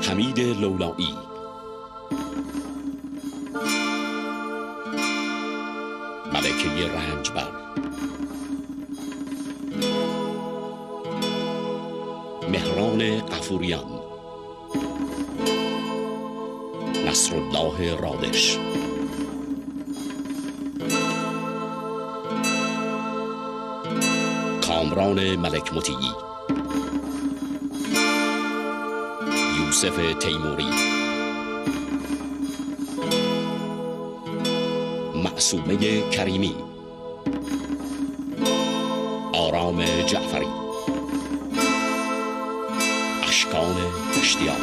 حمید لولایی. ملکه رنجبر. مهران غفوریان. نصرالله رادش. کامران ملک مطیعی. یوسف تیموری. معصومه کریمی. آرام جعفری. اشکان اشتیاق.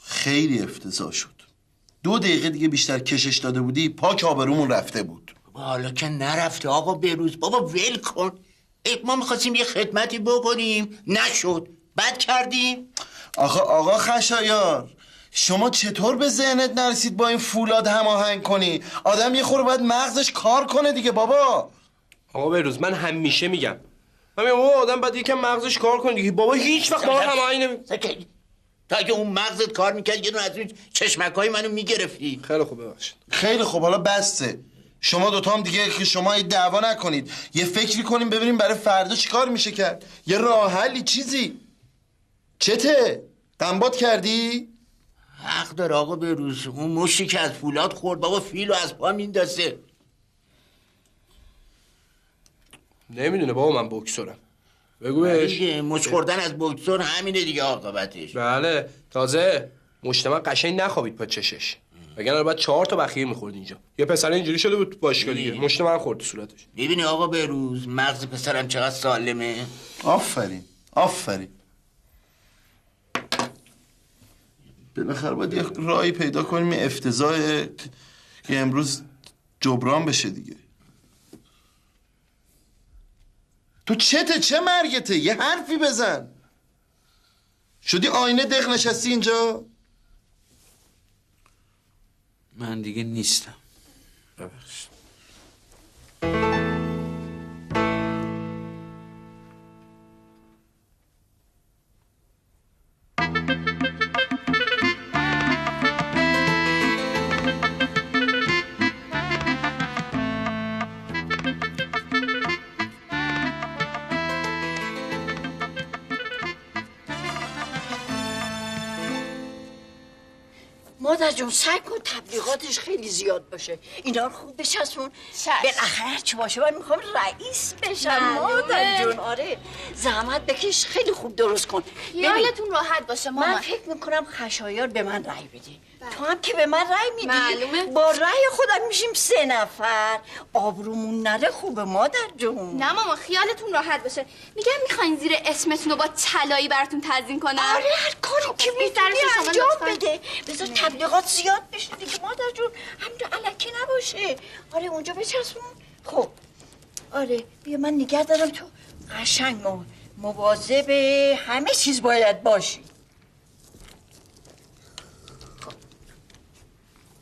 خیلی افتضاح شد. 2 دقیقه دیگه بیشتر کشش داده بودی پاک آبرومون رفته بود. حالا که نرفته آقا بروز، بابا ول کن. ما میخواستیم یه خدمتی بکنیم نشد، بد کردیم. آقا خشایار، شما چطور به ذهنت نرسید با این فولاد هماهنگ کنی؟ آدم یه خورده باید مغزش کار کنه دیگه بابا. آقا بروز من همیشه میگم بابا آدم باید یکم مغزش کار کنه دیگه. بابا هیچ وقت با هماهنگ نمی تا اگه اون مغزت کار میکرد یه دونه از اون چشمکای منو میگرفتی. خیلی خوب ببخشید. خیلی خوب، حالا بسته. شما دوتا هم دیگه که شما یه دعوا نکنید، یه فکری کنیم ببینیم برای فردا چیکار میشه کرد. یه راه حلی چیزی. چته؟ قنبات کردی؟ حق داره آقا بروز، اون مشتی که از فولاد خورد بابا فیلو از پا میندازه. نمیدونه بابا من بوکسورم. بگو بهش. مش خوردن از بوکسور همینه دیگه عاقبتش. بله تازه مجتمع قشنگ نخوابید پا چشش، وگرنه بعد 4 تا بخیه میخورد اینجا. یه پسر اینجوری شده بود تو باشگاه دیگه، مجتمع خورد تو صورتش. ببینی آقا بروز مغز پسرم چقدر سالمه. آفرین آفرین. بالاخره باید یه راهی پیدا کنیم افتضاح که امروز جبران بشه دیگه. تو چه مرگته؟ یه حرفی بزن. شدی آینه دق نشستی اینجا؟ من دیگه نیستم. ببخشید. مادر جون سعی کن تبلیغاتش خیلی زیاد باشه، اینا رو خوب بچسبون. بالاخره هرچی باشه من میخوام رئیس بشم. مادر جون آره زحمت بکش، خیلی خوب درست کن. خیالتون راحت باشه مامان. من فکر میکنم خشایار به من رأی بده. تو هم که به من رأی میدی. معلومه. با رأی خودم میشیم 3 نفر. آبرومون نره خوبه مادر جون. نه ماما خیالتون راحت باشه. میگم میخواین زیر اسمتون رو با طلایی براتون تزیین کنم. آره هر کاری که میتونی انجام بده. بذار تبلیغات زیاد بشه دیگه مادر جون، همینجا الکی نباشه. آره اونجا بچسبون. خب آره بیا من نگه دارم، تو قشنگ مواظب همه چیز باید باشی.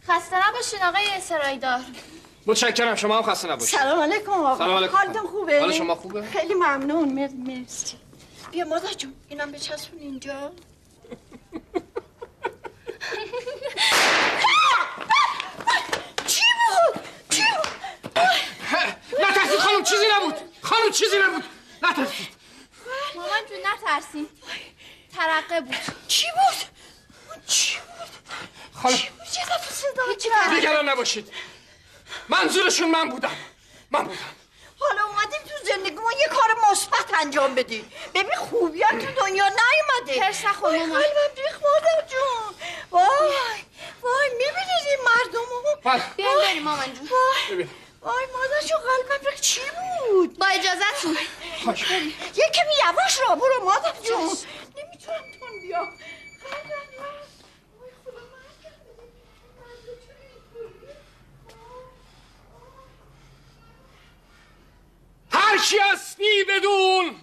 خسته نباشین آقای سرایدار. متشکرم، شما هم خسته نباشید. سلام علیکم آقا. سلام علیکم. حالتون خوبه؟ حال شما خوبه؟ خیلی ممنون. مرسی. بیا مادر جون اینم بچسبون اینجا. چی بود؟ نترسید خانم، چیزی نبود. خانم چیزی نبود، نترسید. مامان جون نترسین، ترقه بود. چی بود؟ چی بود؟ خانم چه دفعه صدا کرد؟ نگران نباشید، منظورشون من بودم. حالا اومدیم تو زندگیمون یه کار مثبت انجام بدی. ببین خوبیات تو دنیا نیومده. هرس نخور مامان. قلبم ریخت مادر جون. وای میبینید این مردمو؟ بیاین بریم مامان جون. وای مادر جون قلبم ریخت. چی بود؟ با اجازهتون یه کمی یواش را برو مادر جون. نمیتونم تون بیام. قلبم ریخت. وای خدا مرگم بده. یکی هستی بدون،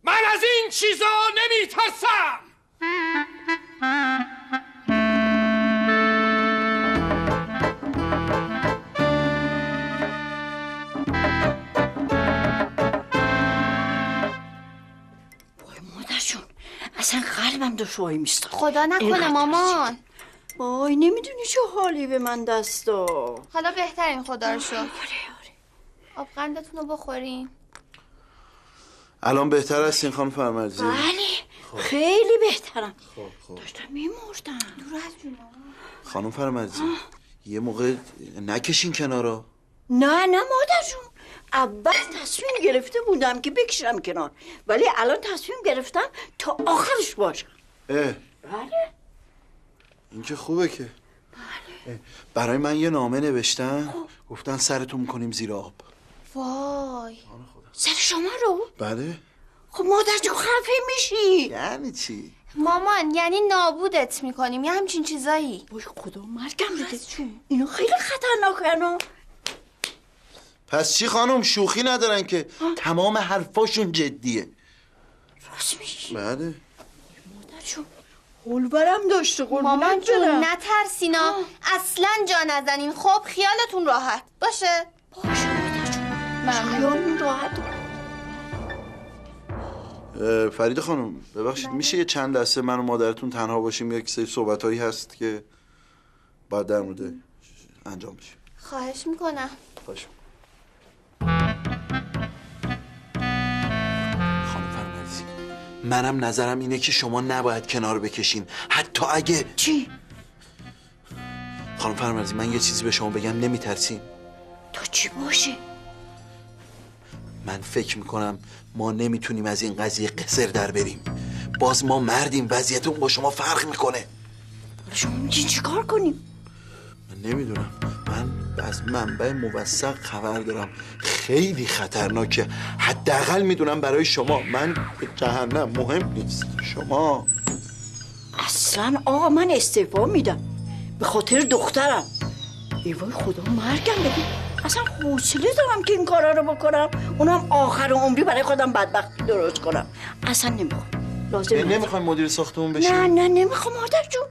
من از این چیزا نمی ترسم. اصلا قلبم دو شوی میسته. خدا نکنه مامان. وای نمیدونی چه حالی به من دست داد. حالا بهترین خدا رو شکر. آره. آب قندتون رو بخورین. الان بهتر هستین خانم فرمرزی؟ بله خیلی بهترم. خب داشتم میمردم. دور از جونم خانم فرمرزی یه موقع نکشین کنارا. نه مادر جون، اول تصمیم گرفته بودم که بکشم کنار، ولی الان تصمیم گرفتم تا آخرش باشم. بله این که خوبه که. بله برای من یه نامه نوشتن گفتن سرتون میکنیم زیر آب. وای سر شما رو؟ بله. خب مادر جون خفه میشی. یعنی چی؟ مامان یعنی نابودت میکنیم یه همچین چیزایی. وای خدا مرگم بده. اینو خیلی خطرناکه. پس چی خانم شوخی ندارن که تمام حرفاشون جدیه. راست میگی؟ بله. مادر جون حلبرم داشته مامان جون نترسینا، اصلا جا نزنین. خب خیالتون راحت باشه. باشه مادر جون خیالمون راحت. فرید خانم ببخشید میشه یه چند لحظه من و مادرتون تنها باشیم؟ یک سری صحبتایی هست که باید در مورد انجام بشه. خواهش میکنم. خواهش خانم فرمرزی منم نظرم اینه که شما نباید کنار بکشین، حتی اگه چی؟ خانم فرمرزی من یه چیزی به شما بگم، نمیترسین؟ تا چی باشه؟ من فکر میکنم ما نمیتونیم از این قضیه قصر در بریم. باز ما مردیم، وضعیتمون با شما فرق میکنه. شما میگین چی کار کنیم؟ من نمیدونم. من از منبع موثق خبر دارم خیلی خطرناکه. حداقل میدونم برای شما. من به جهنم مهم نیست. شما اصلا آقا من استعفا میدم به خاطر دخترم. ای وای خدا مرگم بده. اصلا حوصله دارم که این کارا رو بکنم، اونم آخر عمری برای خودم بدبختی درست کنم. اصلا نمیخوام. لازم نمیخوایم مدیر ساختمون بشیم؟ نه نمیخوام مادر جون.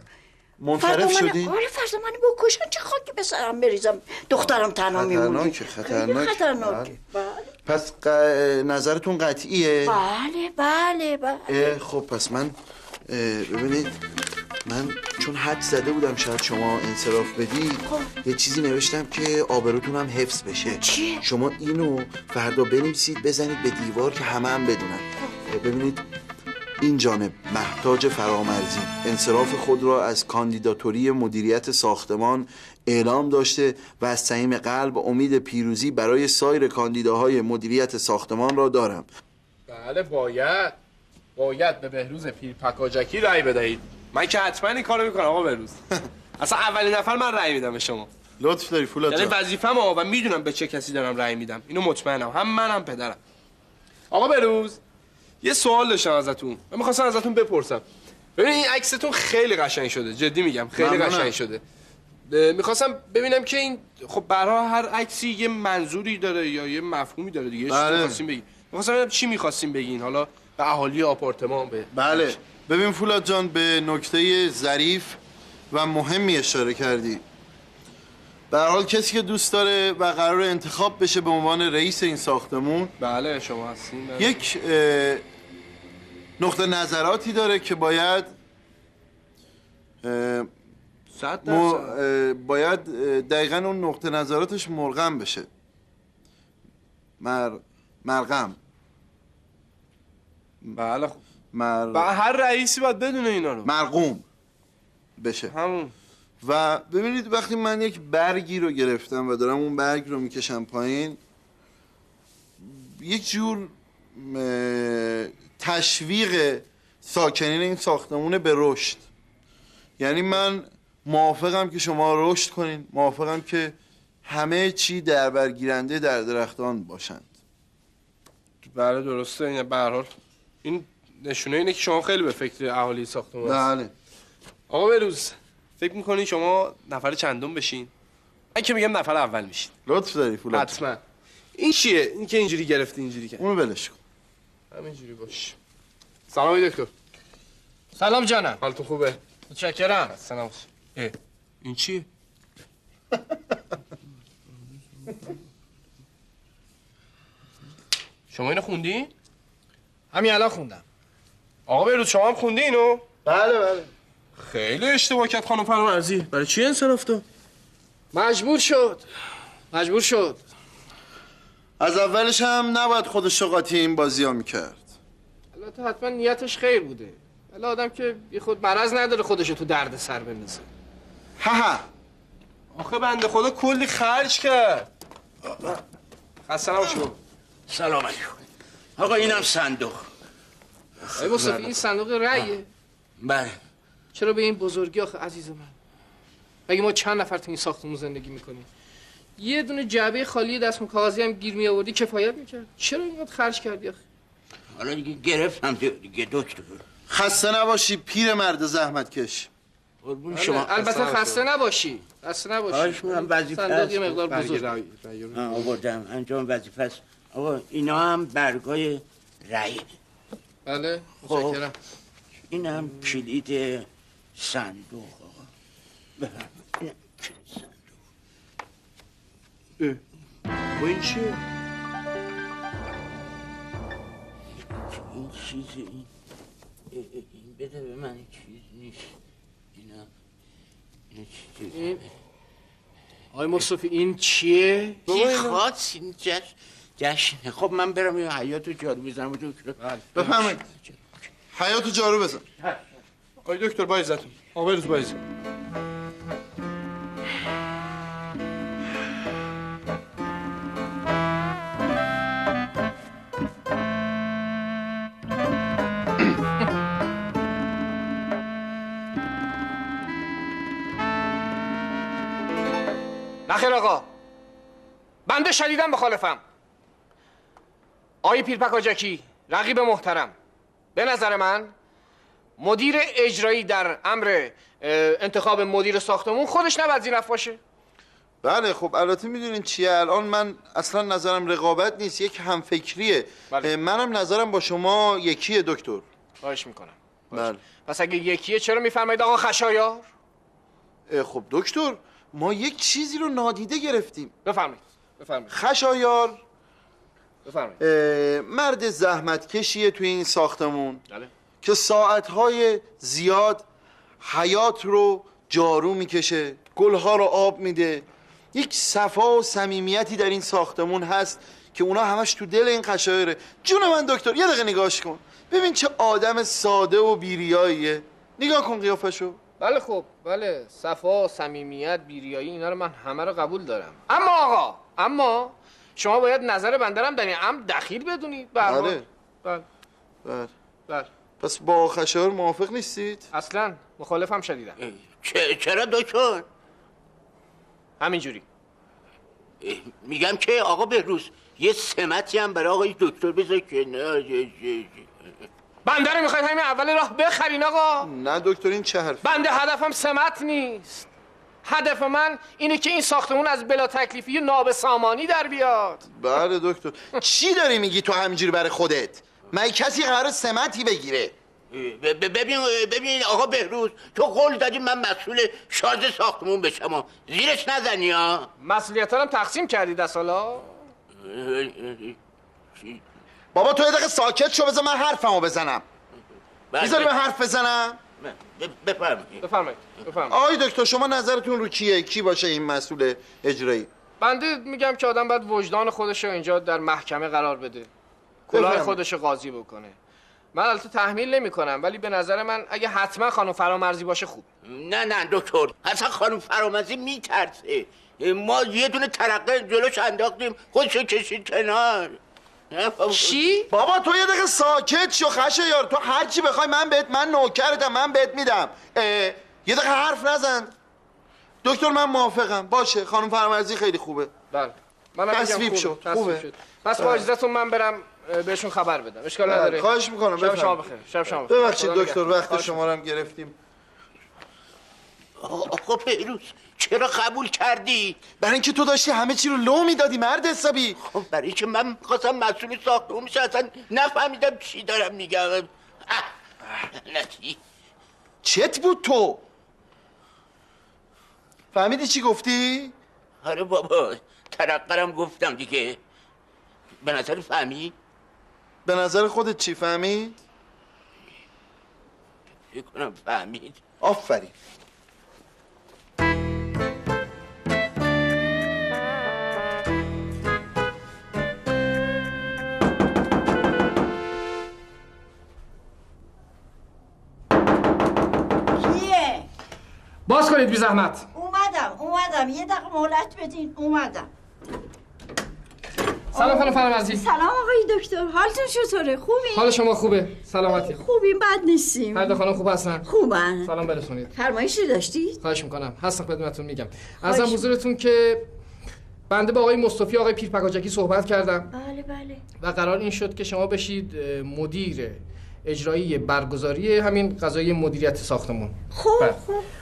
منصرف شدی؟ آره فردا منو بکشن چه خاکی به سرم بریزم. دخترم تنها میمونه. خطرناکه. پس نظرتون قطعیه؟ بله. خب پس من ببینید من چون حد زده بودم شاید شما انصراف بدی یه چیزی نوشتم که آبروتون هم حفظ بشه. چی؟ شما اینو فردا بنویسید بزنید به دیوار که همه هم بدونن. ببینید این جانب محتاج فرامرزی انصراف خود را از کاندیداتوری مدیریت ساختمان اعلام داشته و از صمیم قلب امید پیروزی برای سایر کاندیداهای مدیریت ساختمان را دارم. بله باید به بهروز پیرپکاجکی رأی بدهید. من که حتما این کارو میکنم آقا بهروز. اصلا اولین نفر من رأی میدم به شما. لطف داری فولاد یعنی جان. وظیفه‌مه و میدونم به چه کسی دارم رأی میدم. اینو مطمئنم، هم من هم پدرم. آقا بهروز یه سوال داشتم ازتون. من می‌خواستم ازتون بپرسم. ببین این عکستون خیلی قشنگ شده. جدی میگم خیلی قشنگ شده. می‌خواستم ببینم که این خب برای هر عکسی یه منظوری داره یا یه مفهومی داره دیگه. چی می‌خواستیم بگین؟ می‌خواستم ببینم چی می‌خواستیم بگین حالا به اهالی آپارتمان به. بله ببین فولاد جان به نکته ظریف و مهمی اشاره کردی. به هر حال کسی که دوست داره و قرار انتخاب بشه به عنوان رئیس این ساختمون بله شما هستین. بله. یک نقطه نظراتی داره که باید باید دقیقاً اون نقطه نظراتش مرغم بشه. مرغم. بله خب هر رئیسی باید بدونه اینا رو. مرغوم بشه همون. و ببینید وقتی من یک برگی رو گرفتم و دارم اون برگ رو میکشم پایین، یک جور تشویق ساکنین این ساختمون به رشد. یعنی من موافقم که شما رشد کنین، موافقم که همه چی در برگیرنده در درختان باشند. بله درسته. این به هر حال این نشونه اینه که شما خیلی به فکر اهالی ساختمون هستید. بله. آقا بهروز فکر میکنین شما نفر چندم بشین؟ من که میگم نفر اول میشین. لطف داری فولاد. حتما. این چیه؟ این که اینجوری گرفتی اینجوری کرد. اونو ولش کن. همینجوری باش. سلام دکتر. سلام جانم. حالتون خوبه؟ متشکرم. سلام. این چیه؟ شما اینو خوندی؟ همین الان خوندم. آقا بهروز شما هم خوندی اینو؟ بله. خیلی اشتباه کرد خانم فرامرزی. برای چی انصراف داد؟ مجبور شد. از اولش هم نباید خودش قاطی این بازی ها میکرد. البته حتما نیتش خیر بوده. ولی آدم که بی خود مرض نداره خودشو تو درد سر بندازه. ها آخه بنده خدا کلی خرج کرد. خسته نباشید. سلام علیکم. آقا اینم صندوق. ای مصطفی این صندوق رأیه؟ بله. چرا به این بزرگی آخه عزیز من؟ مگه ما چند نفر تو این ساختمون زندگی میکنیم؟ یه دونه جعبه خالی دستمون کاغذی هم گیر می آوردی کفایت میکرد. چرا اینقدر خرج کردی آخه؟ حالا دیگه گرفتم دیگه دکتر. خسته نباشی پیر مرد زحمت کش. قربون شما. البته خسته نباشی. خواهش می‌کنم وظیفه صندوق یه مقدار بزرگ. آوردم انجام وظیفه است. آقا اینا هم برگای رأی. بله متشکرم. این هم کلید صندوق آقا. بفرمایید. و این چیه؟ این چیزه این بده به من چیز نیست. اینا چیزه. آقای مصطفی این چیه؟ این خاص این جشنه. خب من برم این حیاتو جارو بزنم دکتر. بفهمید حیاتو جارو بزن. آقای دکتر با عزتون. آقا بهروز با عزت. نخیر آقا، بنده شدیداً مخالفم. آقای پیرپک آجاکی، رقیب محترم، به نظر من مدیر اجرایی در امر انتخاب مدیر ساختمون خودش نباید زینف باشه. بله خب البته میدونین چیه، الان من اصلا نظرم رقابت نیست، یک همفکریه. بله. منم نظرم با شما یکیه دکتر. خواهش میکنم. بله. پس اگه یکیه چرا میفرمایید آقا خشایار؟ خب دکتر ما یک چیزی رو نادیده گرفتیم. بفرمایید. خشایار بفرمایید. مرد زحمتکشیه توی این ساختمون. بله. که ساعتهای زیاد حیات رو جارو میکشه، گلها رو آب میده. یک صفا و صمیمیتی در این ساختمون هست که اونا همش تو دل این خشایره. جون من دکتر یه دقیقه نگاش کن ببین چه آدم ساده و بیریاییه. نگاه کن قیافشو. بله خب بله، صفا، صمیمیت، بیریایی اینا رو من همه رو قبول دارم. اما شما باید نظر بنده هم در این امر دخیل بدونید. بله. بله. پس با خشایار موافق نیستید؟ اصلا مخالفم شدیدم. چرا دکتر؟ همینجوری. میگم که آقا بهروز یه سمتی هم برای آقای دکتر بذار که بنده رو میخواید همین اول راه بخرین آقا؟ نه دکتر این چه حرف؟ بنده هدفم سمت نیست. هدف من اینه که این ساختمون از بلا تکلیفی و نابسامانی در بیاد. بله دکتر. چی داری میگی تو همینجوری برای خودت؟ مگه کسی قرار سمتی بگیره؟ ببین آقا بهروز تو قول دادی من مسئول شارژ ساختمون بشم، زیرش نزنی ها. مسئولیت‌ها رو تقسیم کردید اصلا؟ بابا تو یه دقیقه ساکت شو بذار من حرفمو بزنم. میذاری من حرف بزنم؟ بفرمایید. آقای دکتر شما نظرتون رو کیه؟ کی باشه این مسئول اجرایی؟ بنده میگم که آدم باید وجدان خودش رو اینجا در محکمه قرار بده، کلاه خودش رو قاضی بکنه. من البته تحمیل نمی کنم ولی به نظر من اگه حتما خانم فرامرزی باشه خوب. نه دکتر، اصلا خانم فرامرزی میترسه. ما یه دونه ترقه جلوش انداختیم خودشو کشید کنار. چی؟ بابا تو یه دقیقه ساکت شو خشایار. تو هر چی بخوای من نوکرتم، من بهت میدم. یه دقیقه حرف نزن. دکتر من موافقم. باشه خانم فرامرزی خیلی خوبه. بله. تصویب شد. خوبه. پس با اجازهتون من برم بهشون خبر بدم. اشکال نداره. خواهش میکنم. شب شما بخیر. ببخشید دکتر وقت شما رو هم گرفتیم. آقا خب بهروز چرا قبول کردی؟ برای اینکه تو داشتی همه چی رو لو میدادی مرد حسابی. خب برای که من میخواستم مسئول ساختمون میشه، اصلا نفهمیدم چی دارم میگم. لعنتی. چت بود تو؟ فهمیدی چی گفتی؟ آره بابا ترقرم گفتم دیگه. به نظر فهمید؟ به نظر خودت چی فهمید؟ فکر کنم فهمید. آفرین. کیه؟ باز کنید بی زحمت. اومدم یه دقیقه مهلت بدین. اومدم. سلام خانم فرامرزی. سلام آقای دکتر، حالتون چطوره؟ خوبی؟ حال شما خوبه؟ سلامتی. خوبیم، بد نیستیم. هر دو خانم خوب هستن؟ خوبن. سلام برسونید. فرمایشی داشتید؟ خواهش میکنم. هستم خدمتتون. میگم ارزم حضورتون که بنده با آقای مصطفی آقای پیرپگاجکی صحبت کردم. بله. و قرار این شد که شما بشید مدیر اجرایی برگزاری همین قضایی مدیریت ساختمون. خب.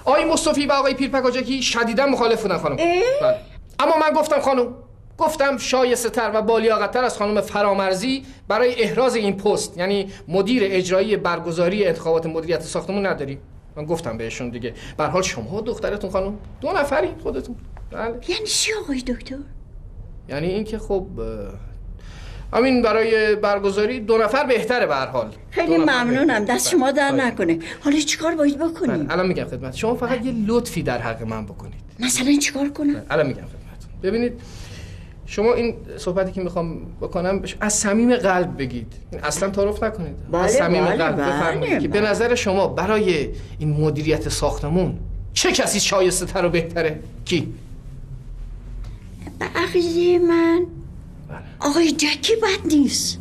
آقای مصطفی و آقای پیرپگاجکی شدیداً مخالف بودن خانم. بله. اما من گفتم شایسته تر و بالیاقت‌تر از خانم فرامرزی برای احراز این پست، یعنی مدیر اجرایی برگزاری انتخابات مدیریت ساختمون نداریم. من گفتم بهشون دیگه. به هر حال شما و دخترتون خانم 2 نفری خودتون. بله. یعنی چی آقای دکتر؟ یعنی اینکه خب همین برای برگزاری 2 نفر بهتره به هر حال. خیلی ممنونم، دست شما در نکنه. حالا چیکار باید بکنیم؟ الان میگم خدمت شما. فقط یه لطفی در حق من بکنید. مثلا چیکار کنم؟ الان میگم خدمتتون. ببینید شما این صحبتی که میخوام بکنم از صمیم قلب بگید، اصلا تعارف نکنید. از صمیم قلب بفرمایید که به نظر شما برای این مدیریت ساختمون چه کسی شایسته تر و بهتره؟ کی؟ به عقیده من آقای جکی بد نیست.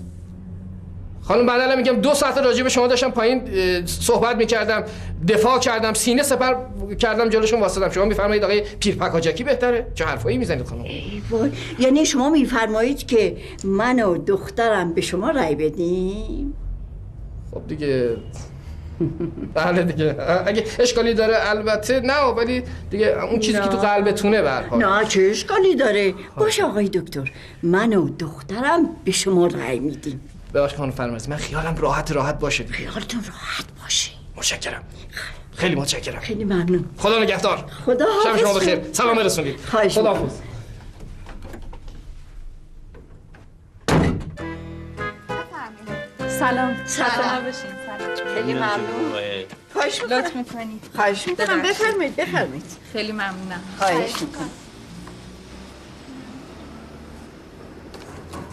خانم بعد الان میگم 2 ساعت راجع به شما داشتم پایین صحبت میکردم، دفاع کردم، سینه سپر کردم جلوشون واسطم. شما میفرمایید آقای پیرپگاجکی بهتره؟ چه حرفایی میزنید خانم؟ ای وای، یعنی شما میفرمایید که من و دخترم به شما رأی بدیم؟ خب دیگه بله دیگه اگه اشکالی داره البته نه، ولی دیگه اون چیزی که تو قلبتونه به هر حال. نه چه اشکالی داره؟ باشه آقای دکتر، من و دخترم به شما رأی میدیم. ببخشید خانم فرامرزی، من خیالم راحت باشه دیگه. خیالتون راحت باشه. متشکرم. خیلی متشکرم. خیلی ممنون. خدا نگهدار. خدا شب حافظ. شما بخیر. سلام برسونید. خدا حافظ. سلام سلام. باشین. سلام. خیلی ممنون. خواهش میکنم. لطف میکنید. خواهش میکنم. بفرمایید. خیلی ممنونم. خواهش میکنم.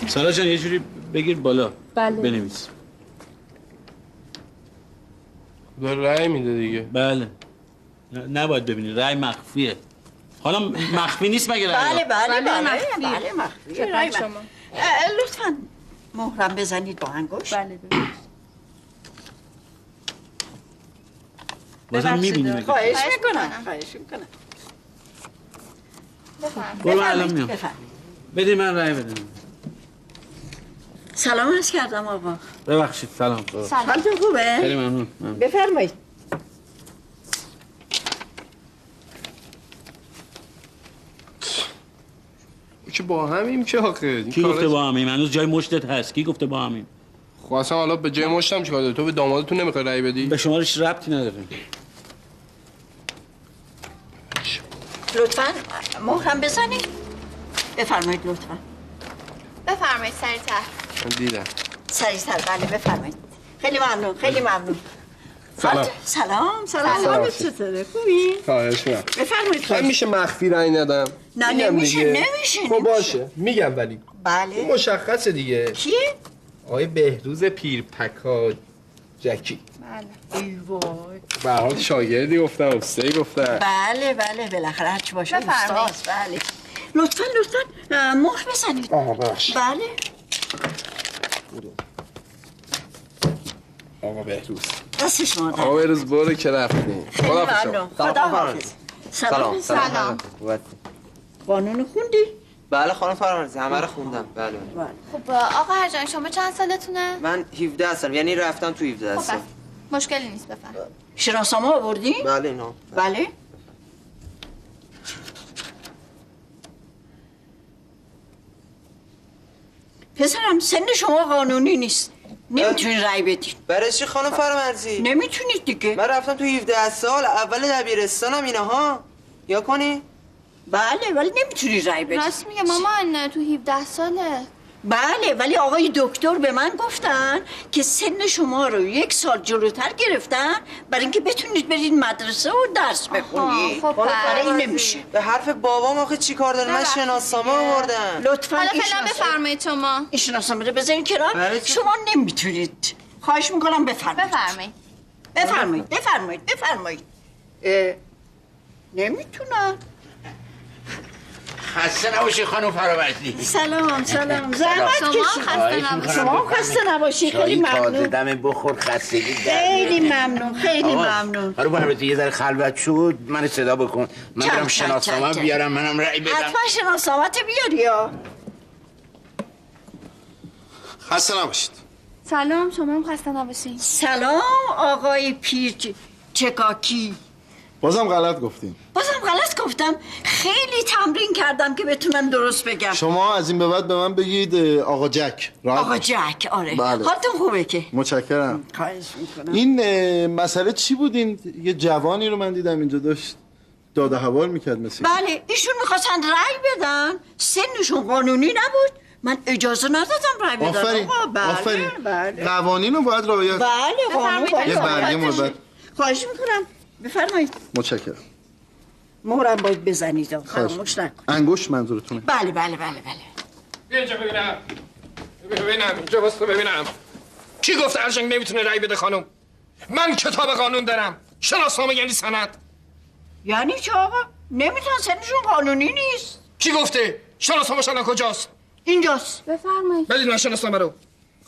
سارا جان یه جوری بگیر بالا. بله. بنویس. داره رأی میده دیگه. بله. نباید ببینی رأی مخفیه. حالا مخفی نیست مگه رأی؟ بله مخفیه. رأی شما. لطفاً مهرم بزنید با انگشت. بله بازم میبینیم. خواهش میکنم. برو الان میام. بدید من رأی بدم. سلام عرض کردم آقا. ببخشید سلام. حالتون خوبه؟ خیلی ممنون. بفرمایید. که با همیم که آخه کی گفته با همیم؟ هنوز جای مشتت هست. کی گفته با همیم؟ خب اصلا حالا به جای مشتم چیکار داری؟ تو به دامادتون نمیخوای رأی بدی؟ به شمارش ربطی نداره. لطفاً مهرم بزنید. بفرمایید لطفاً. بفرمایید سریعتر. من دیدم. سریعتر بله بفرمایید. خیلی ممنون. سلام. سلام. حالت چطوره؟ خوبی؟ خواهش میکنم. بفرمایید. من میشه مخفی رأی ندم؟ نه نمیشه. خب باشه. میگم ولی. بله. مشخصه دیگه. کیه؟ آقای بهروز پیرپگاجکی. بله. ای وای. به هر حال شاگردی گفتم، استادی گفتم. بله بالاخره هرچی باشه بفرمایید. استاد. بله. لطفاً مهر بزنید. ببخشید. بله. آقا بهروز. دست شما در. آقا بهروز برو که رفتیم. خدا حافظ. خدا حافظ. سلام. قانون خوندی؟ بله خانم فرامرزی همه رو خوندم. بله. خب آقا هرجان شما چند سالتونه؟ من 17 هستم، یعنی رفتم تو 17 هستم. مشکلی نیست بفرمایید. شناسنامه آوردی؟ بله اینا. بله. پسرم سن شما قانونی نیست، نمیتونی رای بدین. برای چی خانم فرامرزی؟ نمیتونید دیگه. من رفتم تو 17 سال اول دبیرستانم اینها یا کنی؟ بله ولی نمیتونی رای بدی. راست میگه مامان، تو 17 ساله. بله ولی آقای دکتر به من گفتن که سن شما رو 1 سال جلوتر گرفتن برای اینکه بتونید برید مدرسه و درس بخونید. خب برای این نمیشه. به حرف بابام آخه چی کار داره؟ من شناسنامه آوردم. لطفاً حالا فعلا بفرمایید شما. این شناسنامه رو بذارین کنار. شما نمیتونید. خواهش میکنم بفرمایید. بفرمایید. نمیتونم. خسته نباشی خانم فرامرزی. سلام زحمت کشید. شما خسته نباشی. خیلی ممنون. دم بخور خستگی خیلی ممنون. خانم فرامرزی یه ذره خلوت شد من صدا بکن. من برم شناسنامه بیارم منم رأی بدم. حتما شناسنامه بیاری یا. خسته نباشید. سلام، شما هم خسته نباشید. سلام آقای پیر چکاکی. بازم غلط گفتیم. بازم غلط گفتم. خیلی تمرین کردم که بتونم درست بگم. شما از این به بعد به من بگید آقا جک. آقا جک، آره. بله. حالتون خوبه که؟ متشکرم. خواهش میکنم. این مسئله چی بود؟ این یه جوانی رو من دیدم اینجا داشت داد و هوار میکرد مثل. بله ایشون میخواستن رأی بدن، سنشون قانونی نبود، من اجازه ندادم رأی بدن. آفرین. بله. قوانین رو باید رعایت. بله قانون باید یه برگه مورد. خواهش میکنم بفرمایید. متشکرم. مهرم باید بزنید. فراموش نکن. انگشت منظورتونه؟ بله. بیا اینجا ببینم. اینجا واسه ببینم. کی گفت ارجنگ نمیتونه رأی بده خانم؟ من کتاب قانون دارم. شناسنامه یعنی سند. یعنی چه آقا؟ نمیتونن، سنشون قانونی نیست. کی گفته؟ شناسنامه‌ش الان کجاست؟ اینجاست. بفرمایید. بدید من شناسنامه رو.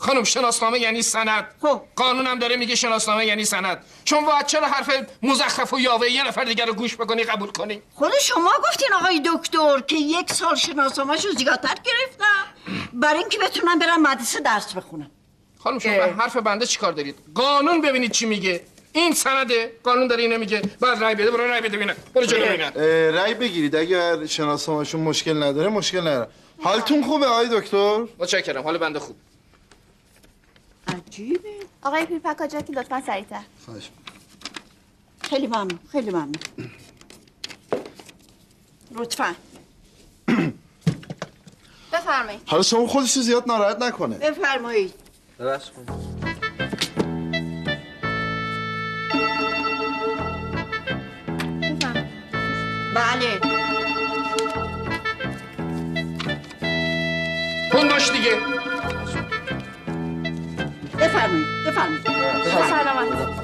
خانم شناسنامه یعنی سند. خب قانونم داره میگه شناسنامه یعنی سند. شما باید چرا حرف مزخرف و یاوه یه نفر دیگر رو گوش بکنی قبول کنی؟ خود شما گفتین آقای دکتر که 1 سال شناسنامه‌شو زیادتر گرفتم برای اینکه بتونم برم مدرسه درس بخونم. خانم شما حرف بنده چیکار دارید؟ قانون ببینید چی میگه. این سنده، قانون داره اینو میگه. بعد رأی بده، برو رأی بده ببینم. برو جلو ببینم. رأی بگیرید اگر شناسنامه‌شون مشکل نداره مشکل نداره. حالتون خوبه آقای دکتر؟ متشکرم. حال بنده خوب. عجیبه. آقای پیرپکاجاکی لطفا سریعتر. خواهش. خیلی ممنون. لطفا. بفرمایید. حالا شما خودش رو زیاد ناراحت نکنه. بفرمایید. درست کن. بله. کن باش دیگه. بفرمایید. سلامت.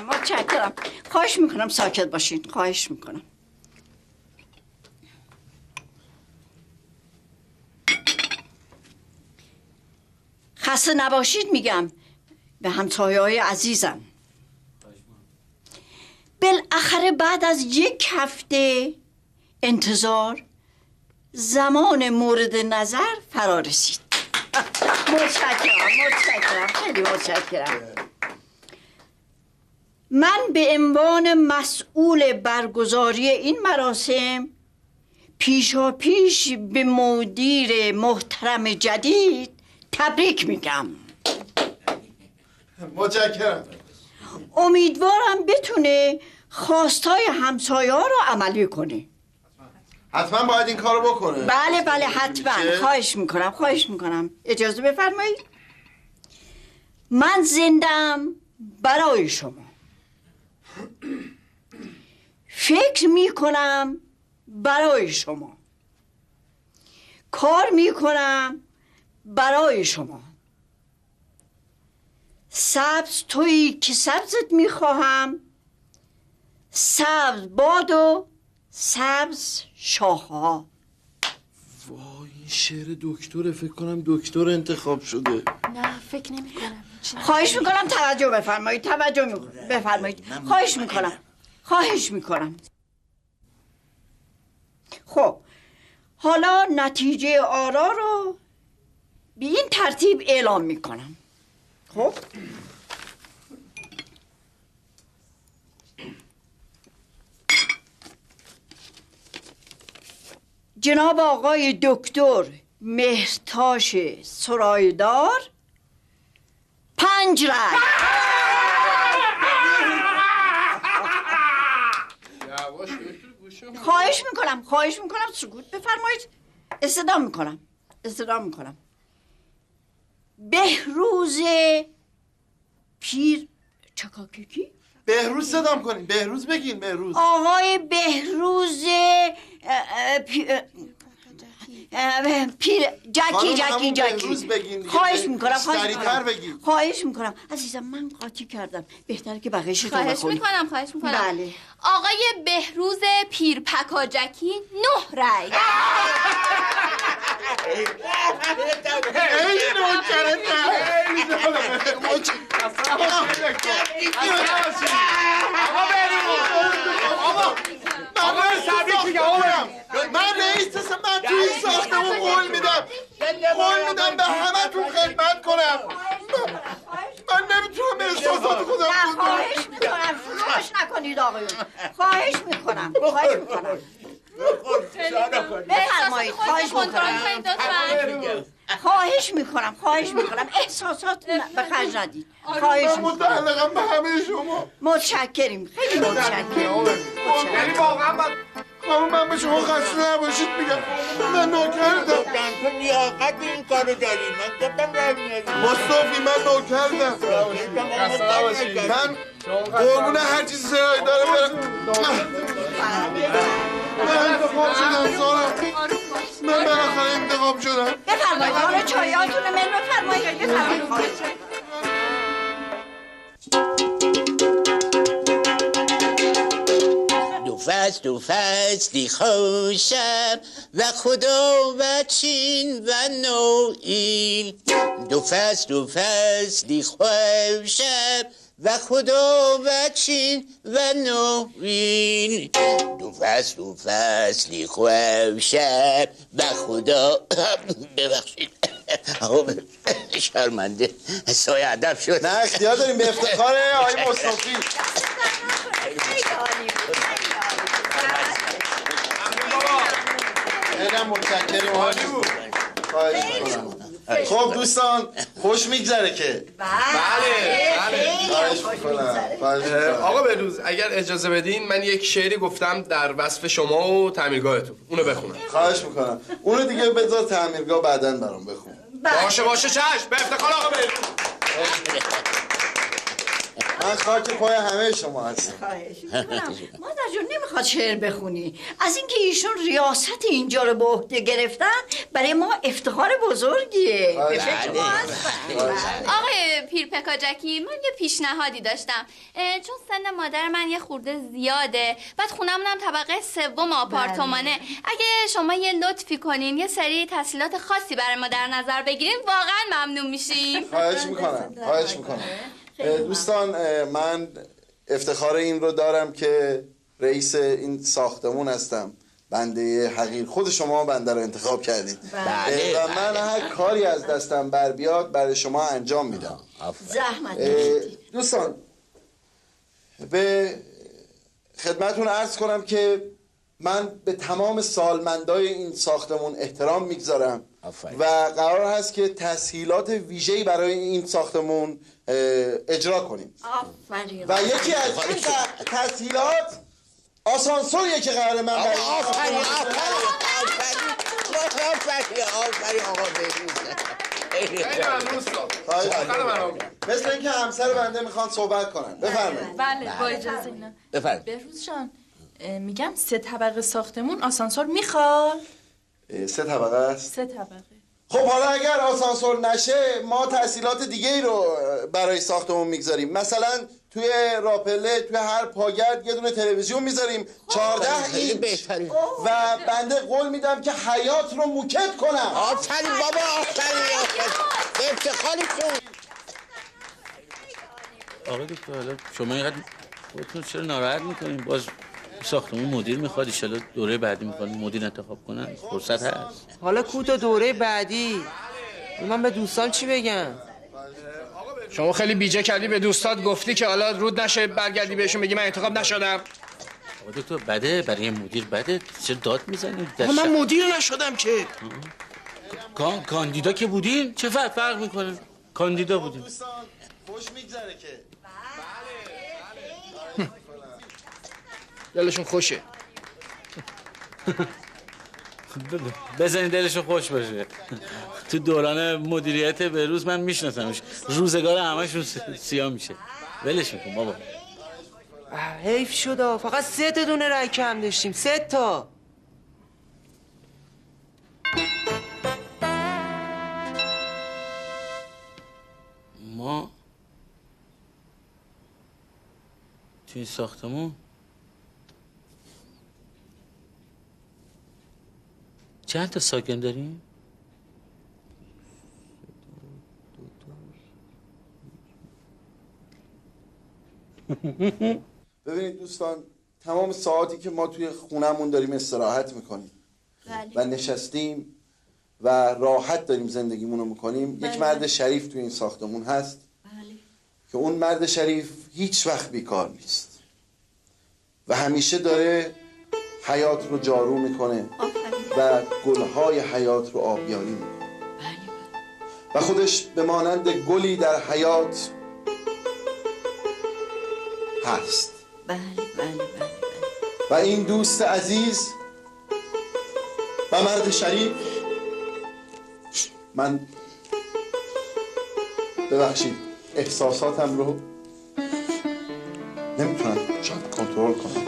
متشکرم. خواهش میکنم ساکت باشین. خواهش میکنم. خسته نباشید میگم به همسایه‌های عزیزم. بالاخره بعد از 1 هفته انتظار زمان مورد نظر فرا رسید. متشکرم. خیلی متشکرم. من به عنوان مسئول برگزاری این مراسم پیشاپیش به مدیر محترم جدید تبریک میگم. متشکرم. امیدوارم بتونه خواستای همسایه ها رو عملی کنه. حتما باید این کارو بکنه. بله حتما. خواهش میکنم. اجازه بفرمایید. من زندم برای شما. فکر میکنم برای شما. کار میکنم برای شما. سبز تویی که سبزت میخواهم، سبز باد و سبز شاخها. وای این شعر دکتره. فکر کنم دکتر انتخاب شده. نه فکر نمی کنم. خواهش میکنم توجه بفرمایید. خواهش میکنم. خب حالا نتیجه آرا رو به این ترتیب اعلام میکنم. خب جناب آقای دکتر مهرتاش سرایدار 5 رای. خواهش میکنم سکوت بفرمایید. استدام میکنم. بهروز پیر چکاکیکی؟ بهروز صدام کنیم. بهروز بگین. بهروز. آقای بهروز پیر جکی. خواهش میکنم عزیزم، من قاطی کردم، بهتره که بقیه‌شو تو بخونی. خواهش میکنم. بله. آقای بهروز پیر پکاجکی 9 رای. من رئیس هستم. من توی این ساختمون قول میدم به همتون خدمت کنم. من نمیتونم احساسات خودم خواهش میکنم شروعش نکنید آقایون. خواهش میکنم. بفرمایید. خواهش میکنم احساسات به خرج ندید. من متعلقم به همه شما. متشکریم. خیلی متشکریم. یعنی واقعا من به شما خسته نباشید میگم. من نوکردم. تو لیاقت این کارو داری. من گفتم مصطفی من نوکردم. من قربون هر چیزی سرایی داره برم. من انتخاب شدم سارا. من بالاخره انتخاب شدم. بفرمایید. حالا چایاتون رو بفرمایید. دو فصلی خوشم و خدا و چین و نوئیل. دو فصلی خوشم و خدا و چین و نوئیل. دو فصلی خوشم و خدا. ببخشید آقا شرمنده سایه ادب شد. نه اختیار داریم به افتخار آقای مصطفی. خیلی متشکرم. عالی بود. خب دوستان خوش میگذره که؟ بله. آقا بهروز اگر اجازه بدین من یک شعری گفتم در وصف شما و تعمیرگاهتون، اونو بخونم. خواهش میکنم. اونو دیگه بذار تعمیرگاه بعداً برام بخون. باشه چشم. به افتخار آقا بهروز. من خاک پای همه شما هستم. مادر جون نمیخواد شعر بخونی. از اینکه ایشون ریاست اینجا رو به عهده گرفتن برای ما افتخار بزرگیه. آقای پیر پکاجکی من یه پیشنهادی داشتم. چون سن مادر من یه خورده زیاده، بعد خونمونم طبقه 3 آپارتمانه. اگه شما یه لطفی کنین یه سری تسهیلات خاصی برای ما در نظر بگیرین واقعا ممنون میشیم. خواهش میکنم. دوستان من افتخار این رو دارم که رئیس این ساختمون هستم. بنده حقیر خود شما بنده رو انتخاب کردید و من هر کاری از دستم بر بیاد برای شما انجام میدم. زحمت دوستان به خدمتون عرض کنم که من به تمام سالمندای این ساختمون احترام میگذارم و قرار هست که تسهیلات ویژه‌ای برای این ساختمون اجرا کنیم. و یکی از این تسهیلات آسانسوریه که قراره من برای آفرین آقا بهروز. مثل اینکه همسر بنده میخوان صحبت کنن. بفرمایید. بله با اجازه اینا. بفرمایید. بهروز جان میگم 3 طبقه ساختمون آسانسور میخواد. 3 طبقه است؟ 3 طبقه. خب حالا اگر آسانسور نشه ما تسهیلات دیگه ای رو برای ساختمون میگذاریم. مثلا توی راپله توی هر پاگرد یه دونه تلویزیون میذاریم 14 اینچ و بنده قول میدم که حیات رو موکت کنم. آفرین بابا آفرین. به افتخارتون. آقا دکتر حالا شما اینقدر خودتون چرا ناراحت میکنین؟ باز ساختمون مدیر میخواد، ان شاءالله دوره بعدی میخواد مدیر انتخاب کنن، فرصت هست. حالا کوتا دوره بعدی من به دوستان چی بگم؟ شما خیلی بیجه کردی به دوستات، گفتی که حالا رود نشه برگردی بهشون بگی من انتخاب نشدم. دکتر بده برای یه مدیر بده. چرا داد میزنید؟ من مدیر نشدم که. کاندیدا که بودین چه فرق میکنه؟ کاندیدا بودین. دوستان خوش میگذره که دلشون خوشه. بزنید دلشون خوش باشه. تو دوران مدیریت بهروز من میشناسمش، روزگار همشون سیاه میشه. ولش کن بابا. حیف شد فقط 3 تا دونه رای کم داشتیم. 3 تا. ما تو این ساختمون چند تا ساکن داریم؟ ببینید دوستان، تمام ساعاتی که ما توی خونمون داریم استراحت میکنیم و نشستیم و راحت داریم زندگیمونو میکنیم، یک مرد شریف توی این ساختمون هست که اون مرد شریف هیچ وقت بیکار نیست و همیشه داره حیات رو جارو میکنه و گلهای حیات رو آبیاری میکنه و خودش به مانند گلی در حیات هست. و این دوست عزیز و مرد شریف، من ببخشید احساساتم رو نمیتونم شاید کنترل کنم.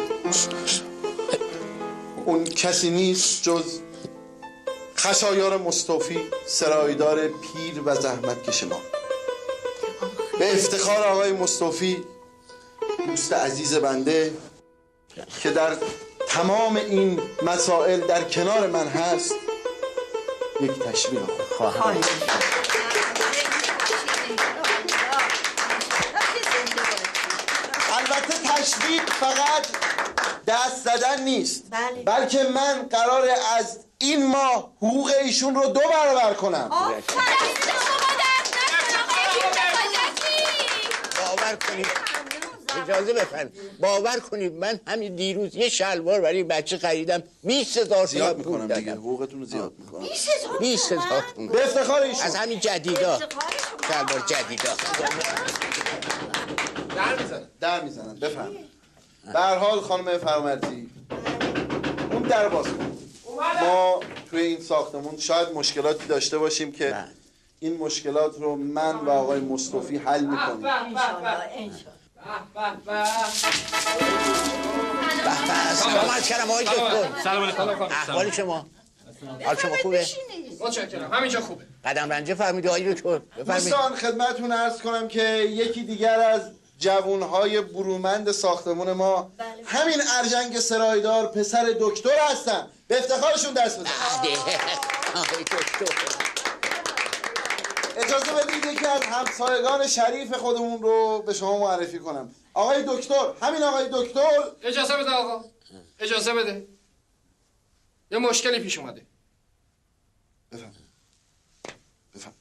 اون کسی نیست جز خشایار مصطفی، سرایدار پیر و زحمتکش ما. به افتخار آقای مصطفی، دوست عزیز بنده که در تمام این مسائل در کنار من هست، یک تشویق خواهم. البته تشویق فقط دست زدن نیست، بلکه من قراره از این ماه حقوق ایشون رو 2 برابر کنم. باور کنید، اجازه بفرمایید، باور کنید من همین دیروز یه شلوار برای بچه خریدم 20,000 زیاد میکنم دیگه، حقوقتون رو زیاد میکنم. 20,000 تومان به افتخار ایشون. از همین جدیدا، شلوار جدیدا. در میزنن بفرمایید. به هر حال خانم فرامرزی، اون در باز کن. ما توی این ساختمون شاید مشکلاتی داشته باشیم که این مشکلات رو من و آقای مصطفی حل میکنیم. سلام عرض کردم آقای دکتر. سلام علیکم. احوال شما؟ حال شما خوبه؟ متشکرم، همینجا خوبه. قدم رنجه فرمودی آقای دکتر. بفرمایید. دوستان خدمتتون عرض کنم که یکی دیگر از جوانهای برومند ساختمون ما همین ارجنگ سرایدار پسر دکتر هستن. به افتخارشون دست بزنید. آقای دکتر. اجازه بدید یکی از همسایگان شریف خودمون رو به شما معرفی کنم. آقای دکتر، همین آقای دکتر. اجازه بده آقا، اجازه بده. یه مشکلی پیش اومده. بفهم.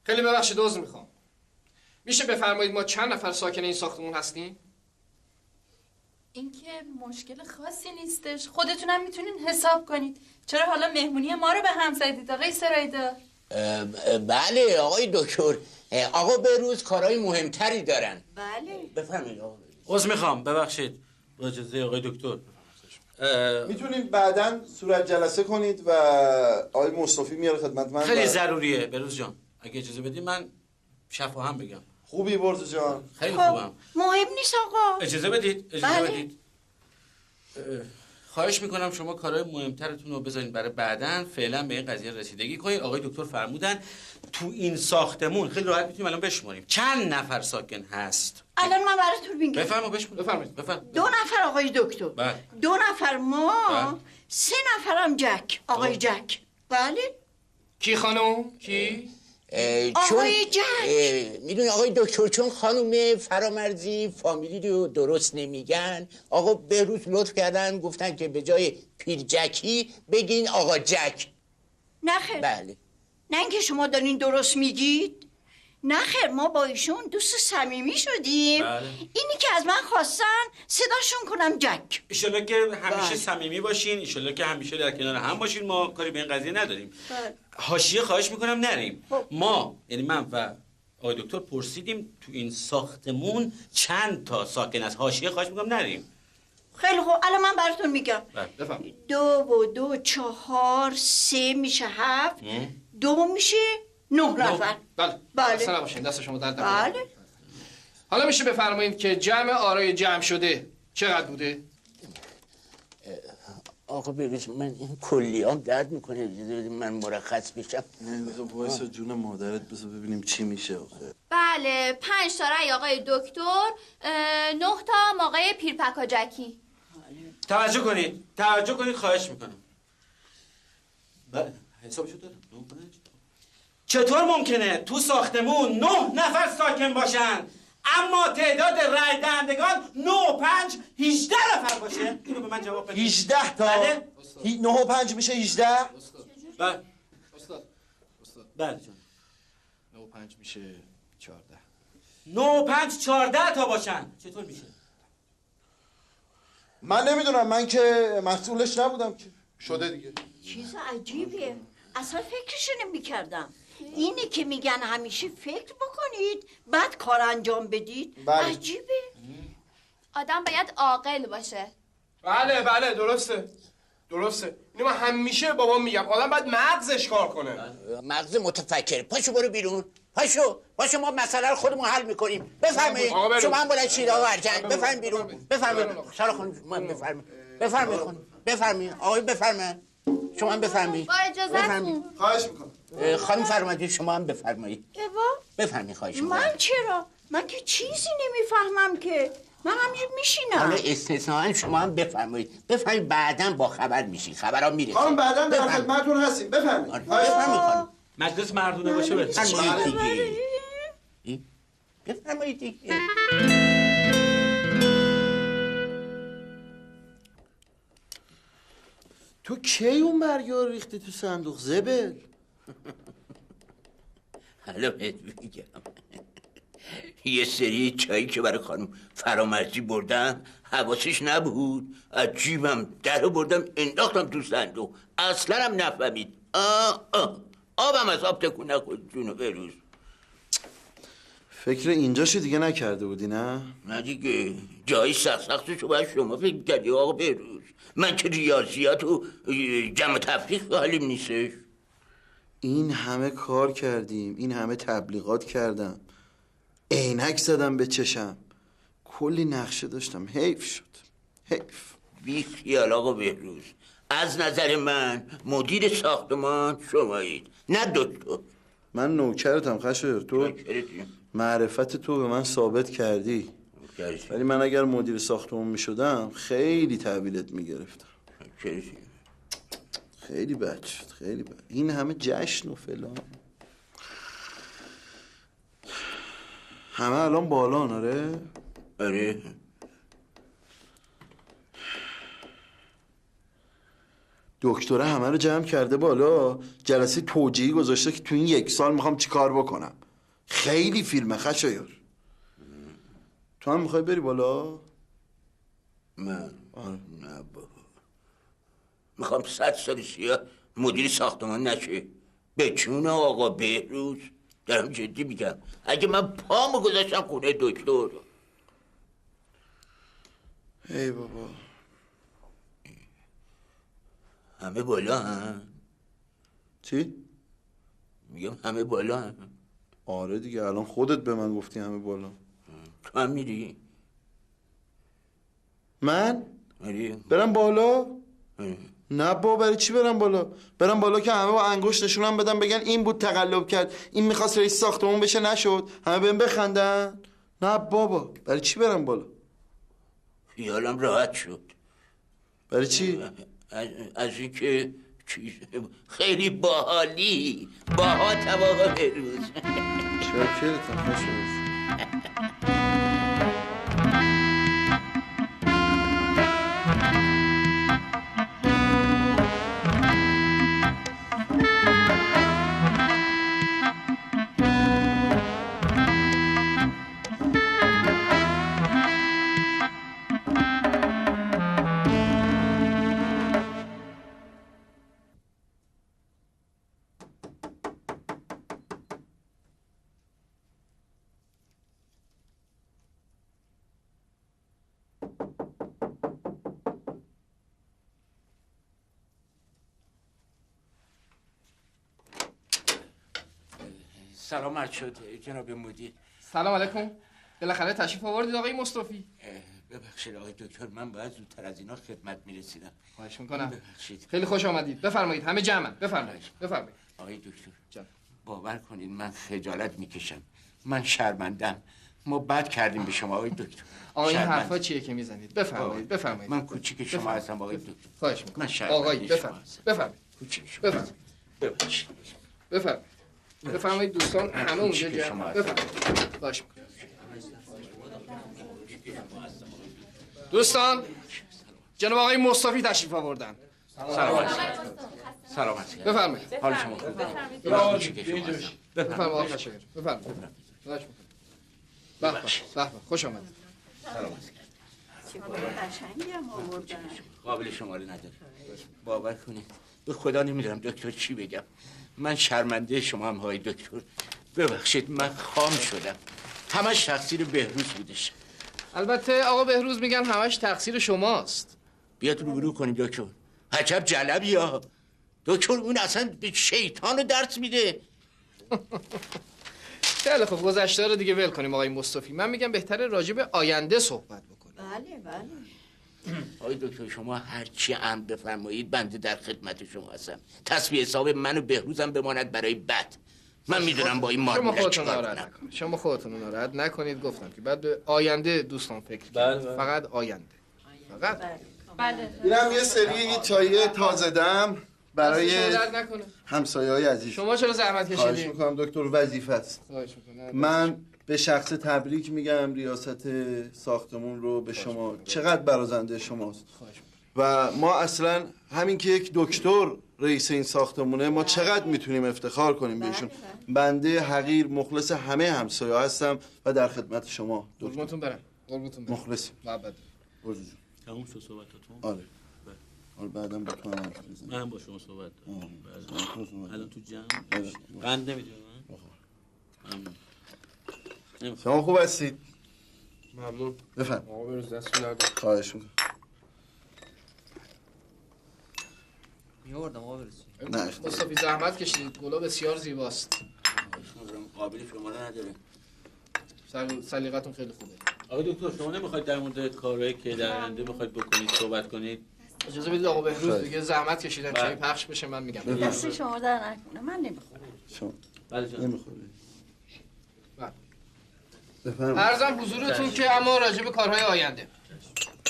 خیلی ببخشید، عذر میخوام. میشه بفرمایید ما چند نفر ساکن این ساختمون هستیم؟ این که مشکل خاصی نیستش، خودتونم میتونین حساب کنید. چرا حالا مهمونی ما رو به هم زدید آقای سرایدار؟ بله آقای دکتر، آقا بهروز کارهای مهمتری دارن. بله. بفرمایید آقا. عذر میخوام، ببخشید. با اجازه آقای دکتر. میتونید بعداً صورت جلسه کنید و آقای مصطفی میاره خدمت من. خیلی ضروریه بهروز جان، اگه اجازه بدید من شفاهم بگم. خوبی برز جان؟ خیلی خوبم. مهم نیست آقا. اجازه بدید، بدید. خواهش میکنم شما کارهای مهمترتون رو بذارین برای بعداً. فعلا به این قضیه رسیدگی کنید. آقای دکتر فرمودن تو این ساختمون خیلی راحت میتونیم الان بشماریم چند نفر ساکن هست. الان من براتون میگم. بفرمایید. 2 نفر آقای دکتر. بله. 2 نفر ما. 3 نفرم جک. آقای جک. بله. کی خانم؟ کی؟ آقای جک. میدونی آقای دکتر، چون خانم فرامرزی فامیلی رو درست نمیگن، آقا بهروز لطف کردن گفتن که به جای پیر جکی بگین آقا جک. نخیر. بله. نه اینکه شما دارین درست میگید، نه خیر، ما با ایشون دوست صمیمی شدیم. اینی که از من خواستن صداشون کنم جک. ایشالله که همیشه صمیمی باشین، ایشالله که همیشه در کنار هم باشین. ما کاری به این قضیه نداریم. حاشیه خواهش میکنم نریم. ما یعنی من و آقای دکتر پرسیدیم تو این ساختمون چند تا ساکن از حاشیه خواهش میکنم نریم. خیلی خوب، الان من براتون میگم. بفهم. 2 و 2 4 3 میشه 7. 2 میشه 9 نفر. بله. سلام باشین، دست شما درد نکنه. بله. حالا میشه بفرمایید که جمع آرای جمع شده چقدر بوده؟ آقا بگوش من این کلیام درد میکنه، من مرخص بشم. نه بذار وایسا جون مادرت، بذار ببینیم چی میشه آخه. بله 5 تا رأی آقای دکتر، 9 تا آقای پیرپکاجکی. توجه کنید خواهش میکنم. بله حسابشو دارم. چطور ممکنه تو ساختمون 9 نفر ساکن باشن اما تعداد رای دهندگان 9 و 5 18 نفر باشه؟ اینو به من جواب بده. 18 تا؟ بله 9 و 5 میشه 18؟ بله استاد بله جان 9 و 5 میشه 14. 9 و 5 14 تا باشن چطور میشه؟ من نمیدونم، من که مسئولش نبودم که. شده دیگه. چیز عجیبیه، اصلا فکرشو نمی‌کردم. اینه که میگن همیشه فکر بکنید بعد کار انجام بدید. بله. عجیبه. آدم باید عاقل باشه. بله درسته. اینو من همیشه بابام میگم، آدم باید مغزش کار کنه. مغز متفکر. پاشو برو بیرون. پاشو ما مسئله رو خودمون حل میکنیم. بفرمایید. شما هم بلند شید آقا ارجنگ. بفرمایید بیرون. بفرمایید. سارا خانم من بفرمایید. آقای بفرمایید. شما هم بفرمایید. با اجازهتون. خواهش میکنم. خانم فرمانده شما هم بفرمایید. بفرمایید خواهش میکنم. من چرا؟ من که چیزی نمیفهمم که. من همینجور میشینم. حالا استثناء شما هم بفرمایید بعداً با خبر میشین. خبرها میرسه. خانم بعداً در خدمتتون هستیم. بفرمایید. بفرمایید خانم. مجلس مردونه باشه بفرمایید دیگه. تو کی اون برگا رو ریختی تو صندوق زبل؟ حالا بهت میگم. یه سری چایی که برای خانم فرامرزی بردم حواسش نبود، از جیبم در بردم انداختم تو صندوق، اصلا هم نفهمید. آبم از آب تکون نخورد جونو بروز. فکر اینجاشو دیگه نکرده بودی نه؟ نه دیگه، جایی سخصخصشو باید شما فکر کردی آقا بروز. من که ریاضیات و جمع تفریق حالیم نیستش. این همه کار کردیم، این همه تبلیغات کردم، عینک زدم به چشم، کلی نقشه داشتم، حیف شد. حیف. بی خیال آقا بهروز، از نظر من مدیر ساختمان شمایید نه دکتر. من نوکرتم خشایار، تو معرفت تو به من ثابت کردی، ولی من اگر مدیر ساختمان می شدم خیلی تحویلت می گرفتم. خیلی بد شد، خیلی بد. این همه جشن و فلان، همه الان بالان. آره دکتره همه رو جمع کرده بالا، جلسه توجیهی گذاشته که تو این 1 سال میخوام چی کار بکنم. خیلی فیلمه خشایار. تو هم میخوای بری بالا؟ من؟ نه بابا، میخوام 100 سال سیاه مدیر ساختمان نشه. به چون آقا بهروز دارم جدی میگم، اگه من پامو گذاشتم خونه دکتر. ای بابا، همه بالا هم؟ چی؟ میگم همه بالا هم. آره دیگه، الان خودت به من گفتی همه بالا. تو هم میری؟ من؟ آره. برم بالا؟ آره. نه بابا، برای چی برم بالا؟ برم بالا که همه با انگشت نشونم بدن بگن این بود تقلب کرد، این میخواست رئیس ساختمون بشه نشد، همه بهم بخندن؟ نه بابا، برای چی برم بالا؟ خیالم راحت شد. برای چی؟ از اینکه خیلی باحالی. باحال آقا بهروز. شاکرتم خشایار. سلام عرض شد جناب مدیر. سلام علیکم. بالاخره تشریف آوردید آقای مصطفی. ببخشید آقای دکتر، من باید زودتر از اینا خدمت میرسیدم. خواهش میکنم. ببخشید. خیلی خوش آمدید. بفرمایید، همه جمعن. بفرمایید. آقای دکتر باور کنید من خجالت میکشم، من شرمندم. ما بد کردیم به شما آقای دکتر. آقا این حرفا چیه که میزنید؟ بفرمایید. من کوچیک شما هستم آقای دکتر. خواهش میکنم. من شرمنده آقای بفرمایید. کوچیک شما. بفرمایید دوستان همه اونجا جمع. بفرمایید. خواهش میکنم. دوستان جناب آقای مصطفی تشریف آوردن. سلامت. بفرمایید. حال شما خوب؟ بفرمایید آقای خشایار. بفرمایید. خوش آمدید. قابل شماره نداره. باور کنید به خدا نمیدونم دکتر چی بگم. من شرمنده شما هم های دکتر. ببخشید من خام شدم. همش تقصیر بهروز بودش. البته آقا بهروز میگن همش تقصیر شماست. بیاد روبرو کنیم دکتر. عجب جلبی ها دکتر، اون اصلا به شیطان رو درس میده. خیلی خب گذشته رو دیگه ول کنیم آقای مصطفی. من میگم بهتره راجع به آینده صحبت بکنیم. بله. آقای دکتر شما هر چی امر بفرمایید بنده در خدمت شما هستم. تصفیه حساب من و بهروزم بماند برای بعد. من میدونم با این مارمولک چیکار کنم. شما خودتون ناراحت نکنید. گفتم که بعد به آینده دوستان فکر کنید. فقط آینده. فقط. بله. اینم یه سری چای تازه دم برای نکنه. همسایه‌های عزیز. شما چرا زحمت کشیدید؟ خواهش میکنم دکتر، وظیفه است. من به شخص تبریک میگم ریاست ساختمون رو به شما. چقدر برازنده شماست. و ما اصلا همین که یک دکتر رئیس این ساختمونه، ما چقدر میتونیم افتخار کنیم بهشون. بنده حقیر مخلص همه همسایه‌ها هستم و در خدمت شما. قربونتون برم. مخلص. محبت. تموم شد صحبتاتون؟ آره. حالا بعدم با تو هم من با شما صحبت دارم. الان تو جمع قند نمیدونم. شما خوب هستید؟ ممنون. بفهم. آقا بروز دستتون درد. خواهش میکنم. میوردم آقا بروز. نه مصطفی زحمت کشیدید. گلا بسیار زیباست. قابل شماره نداره. سلیقتون خیلی خوبه. آقای دکتر شما نمیخواید در مورد کارهایی که در آینده میخواید بکنید صحبت کنید؟ اجازه بدید آقا بهروز دیگه زحمت کشیدن چای پخش بشه من میگم. دست شما در نکنه. من نمیخورم. شما بله جان. نمیخوره. عرضم حضورتون که اما راجع به کارهای آینده.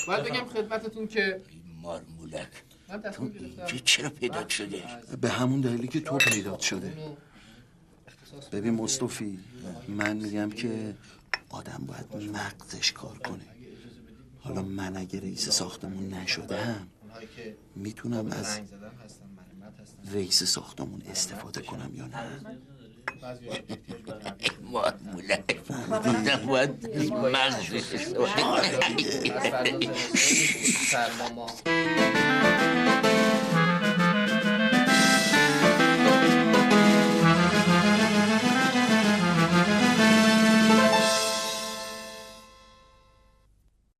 باید بگم خدمتتون که مارمولک من تصمیم گرفتم. چرا پیدا شده؟ به همون دلیلی که تو پیدا شده. ببین مصطفی، من میگم که آدم باید مغزش کار کنه. حالا من اگه رئیس ساختمون نشدم میتونم از رئیس ساختمون استفاده کنم یا نه؟ مارمولک آدم باید مغزش استفاده کنه. سرما